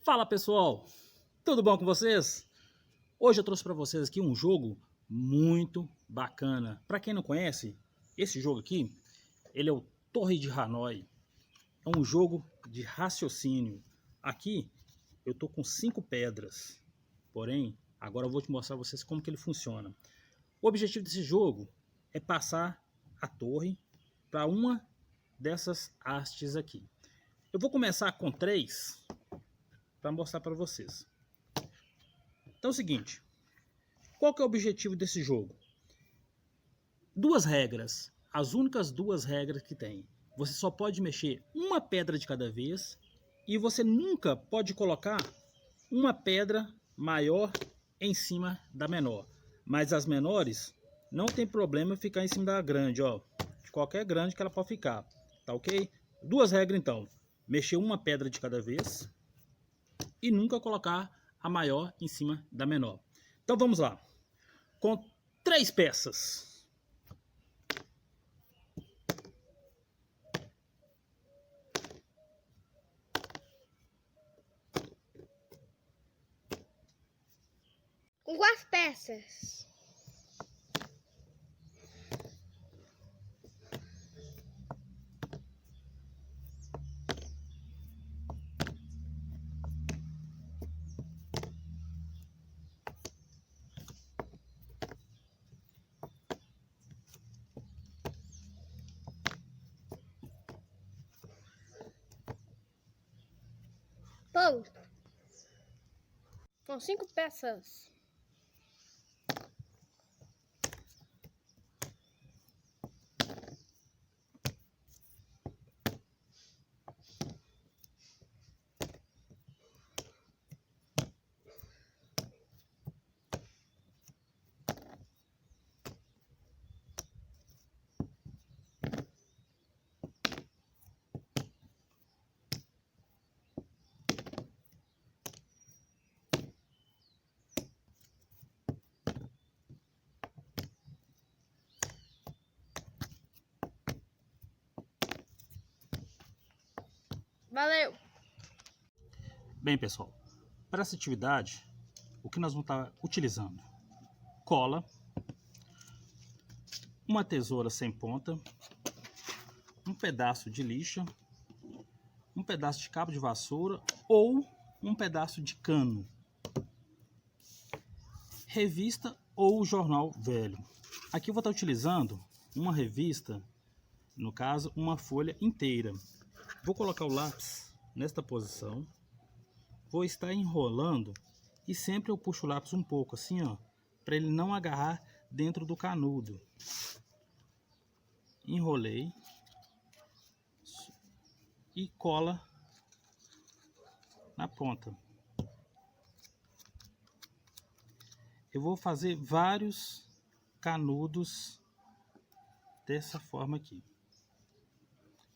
Fala pessoal, tudo bom com vocês? Hoje eu trouxe para vocês aqui um jogo muito bacana. Para quem não conhece, esse jogo aqui, ele é o Torre de Hanoi. É um jogo de raciocínio. Aqui eu tô com 5 pedras, porém agora eu vou te mostrar a vocês como que ele funciona. O objetivo desse jogo é passar a torre para uma dessas hastes aqui. Eu vou começar com 3 para mostrar para vocês. Então é o seguinte, qual que é o objetivo desse jogo? Duas regras, as únicas duas regras que tem. Você só pode mexer uma pedra de cada vez e você nunca pode colocar uma pedra maior em cima da menor. Mas as menores não tem problema ficar em cima da grande, ó. De qualquer grande que ela pode ficar, tá ok? Duas regras então, mexer uma pedra de cada vez e nunca colocar a maior em cima da menor. Então vamos lá. Com 3 peças. Com 4 peças. Ponto. Com 5 peças. Valeu! Bem pessoal, para essa atividade, o que nós vamos estar utilizando? Cola, uma tesoura sem ponta, um pedaço de lixa, um pedaço de cabo de vassoura ou um pedaço de cano, revista ou jornal velho. Aqui eu vou estar utilizando uma revista, no caso uma folha inteira. Vou colocar o lápis nesta posição, vou estar enrolando e sempre eu puxo o lápis um pouco assim, ó, para ele não agarrar dentro do canudo. Enrolei e cola na ponta. Eu vou fazer vários canudos dessa forma aqui.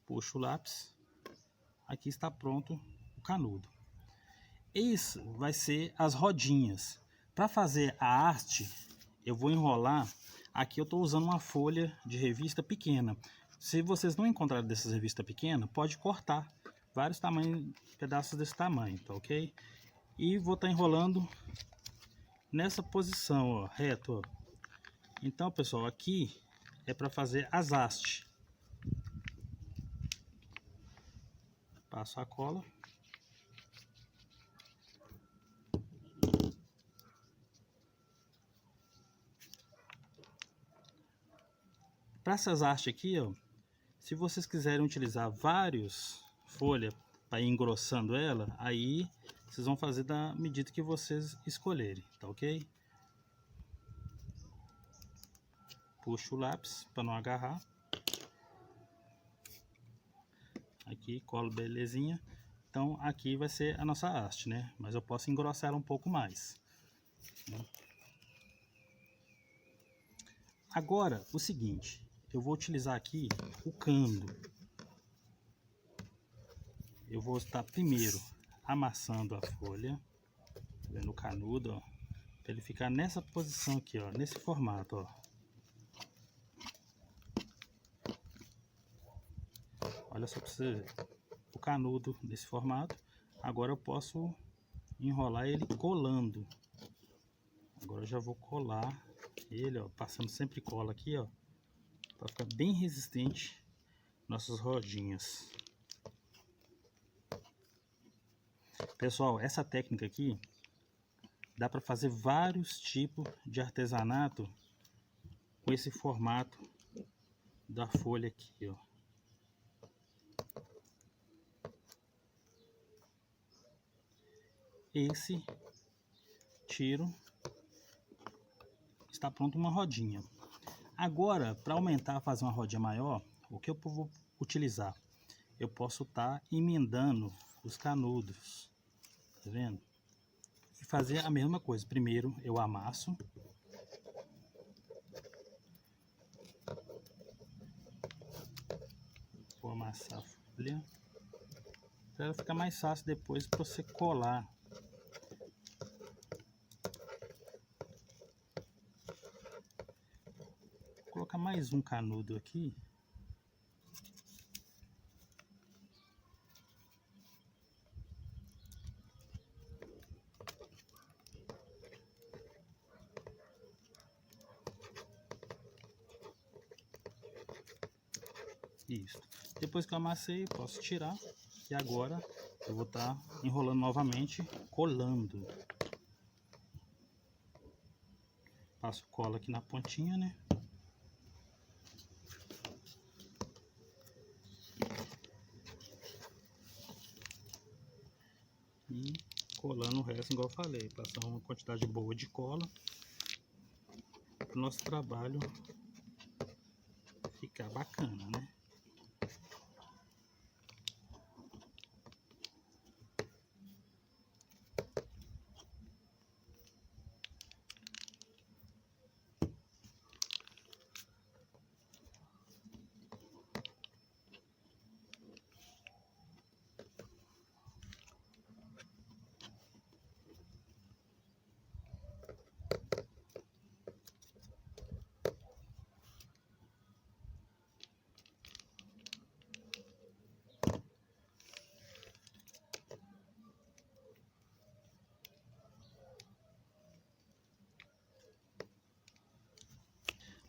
Puxo o lápis, aqui está pronto o canudo. Isso vai ser as rodinhas. Para fazer a haste, eu vou enrolar. Aqui eu estou usando uma folha de revista pequena. Se vocês não encontrarem dessas revistas pequenas, pode cortar vários tamanhos, pedaços desse tamanho, tá ok? E vou estar enrolando nessa posição, ó, reto, ó. Então, pessoal, aqui é para fazer as hastes. Passo a cola. Para essas hastes aqui, ó, se vocês quiserem utilizar vários folhas para ir engrossando ela, aí vocês vão fazer da medida que vocês escolherem, tá ok? Puxo o lápis para não agarrar. Aqui, colo belezinha. Então aqui vai ser a nossa haste, né? Mas eu posso engrossar ela um pouco mais, né? Agora, o seguinte, eu vou utilizar aqui o cano. Eu vou estar primeiro amassando a folha, vendo o canudo, ó, para ele ficar nessa posição aqui, ó, nesse formato, ó. Olha só para você ver, o canudo nesse formato. Agora eu posso enrolar ele colando. Agora eu já vou colar ele, ó, passando sempre cola aqui, ó, para ficar bem resistente nossas rodinhas. Pessoal, essa técnica aqui dá para fazer vários tipos de artesanato com esse formato da folha aqui, ó. Esse tiro está pronto uma rodinha. Agora, para aumentar, fazer uma rodinha maior, o que eu vou utilizar? Eu posso estar emendando os canudos, tá vendo? E fazer a mesma coisa. Primeiro eu amasso. Vou amassar a folha para ela ficar mais fácil depois para você colar. Vou colocar mais um canudo aqui. Isso. Depois que eu amassei, eu posso tirar. E agora eu vou estar enrolando novamente, colando. Passo cola aqui na pontinha, né? E colando o resto, igual eu falei. Passar uma quantidade boa de cola para o nosso trabalho ficar bacana, né?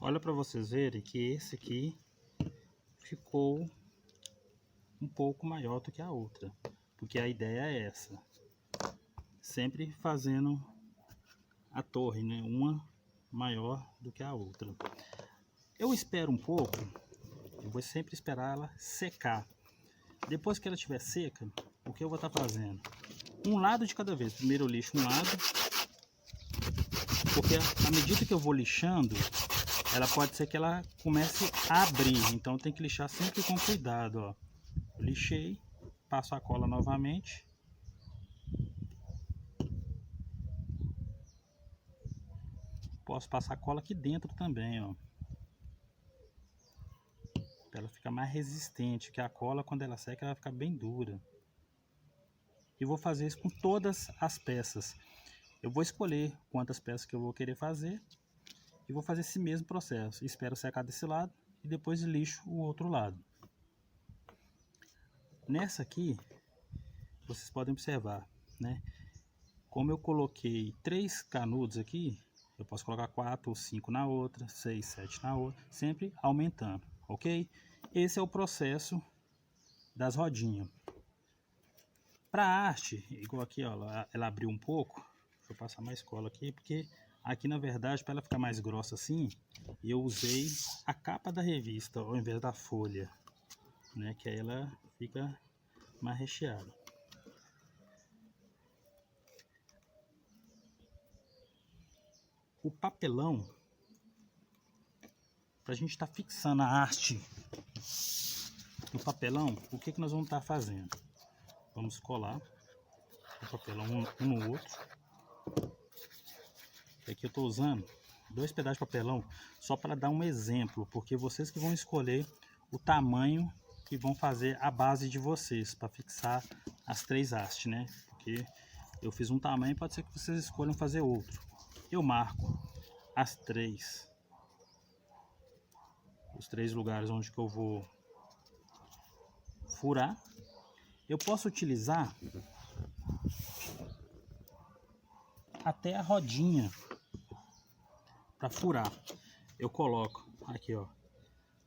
Olha para vocês verem que esse aqui ficou um pouco maior do que a outra, porque a ideia é essa, sempre fazendo a torre, né, uma maior do que a outra. Eu espero um pouco, eu vou sempre esperar ela secar. Depois que ela estiver seca, o que eu vou estar fazendo? Um lado de cada vez. Primeiro eu lixo um lado, porque à medida que eu vou lixando, ela pode ser que ela comece a abrir, então tem que lixar sempre com cuidado, ó. Eu lixei, passo a cola novamente. Posso passar cola aqui dentro também, ó. Pra ela ficar mais resistente, que a cola quando ela seca ela fica bem dura. E vou fazer isso com todas as peças. Eu vou escolher quantas peças que eu vou querer fazer e vou fazer esse mesmo processo. Espero secar desse lado e depois lixo o outro lado. Nessa aqui, vocês podem observar, né? Como eu coloquei 3 canudos aqui, eu posso colocar 4 ou 5 na outra, 6, 7 na outra, sempre aumentando, ok? Esse é o processo das rodinhas. Para a arte, igual aqui, ó, ela abriu um pouco. Deixa eu passar mais cola aqui, porque aqui na verdade, para ela ficar mais grossa assim, eu usei a capa da revista ao invés da folha, né? Que aí ela fica mais recheada. O papelão, para a gente estar fixando a arte no papelão, o que nós vamos estar fazendo? Vamos colar o papelão um no outro. Aqui eu estou usando 2 pedaços de papelão só para dar um exemplo, porque vocês que vão escolher o tamanho que vão fazer a base de vocês para fixar as 3 hastes, né? Porque eu fiz um tamanho, pode ser que vocês escolham fazer outro. Eu marco os 3 lugares onde que eu vou furar. Eu posso utilizar até a rodinha para furar. Eu coloco aqui, ó,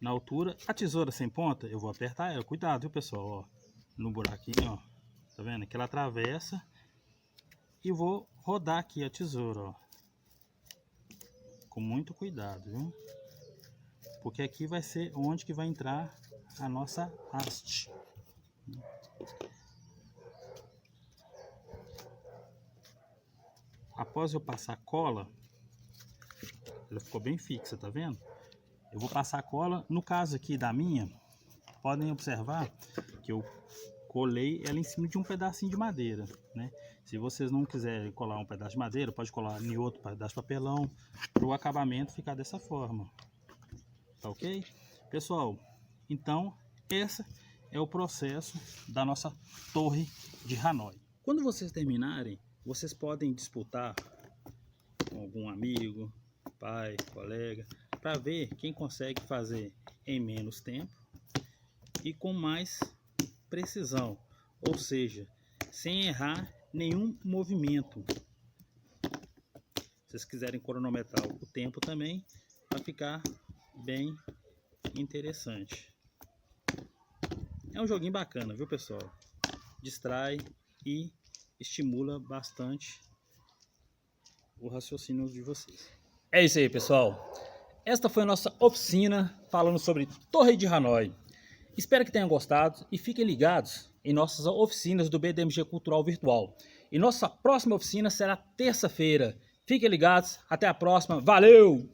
na altura. A tesoura sem ponta, eu vou apertar ela. Cuidado, viu, pessoal? Ó, no buraquinho, ó. Tá vendo? Que ela atravessa. E vou rodar aqui a tesoura, ó. Com muito cuidado, viu? Porque aqui vai ser onde que vai entrar a nossa haste. Após eu passar cola, ela ficou bem fixa, tá vendo? Eu vou passar cola, no caso aqui da minha, podem observar que eu colei ela em cima de um pedacinho de madeira, né? Se vocês não quiserem colar um pedaço de madeira, pode colar em outro pedaço de papelão, para o acabamento ficar dessa forma. Tá ok? Pessoal, então esse é o processo da nossa torre de Hanoi. Quando vocês terminarem, vocês podem disputar com algum amigo, pai, colega, para ver quem consegue fazer em menos tempo e com mais precisão, ou seja, sem errar nenhum movimento. Se vocês quiserem cronometrar o tempo também, vai ficar bem interessante. É um joguinho bacana, viu, pessoal? Distrai e estimula bastante o raciocínio de vocês. É isso aí, pessoal. Esta foi a nossa oficina falando sobre Torre de Hanoi. Espero que tenham gostado e fiquem ligados em nossas oficinas do BDMG Cultural Virtual. E nossa próxima oficina será terça-feira. Fiquem ligados, até a próxima. Valeu!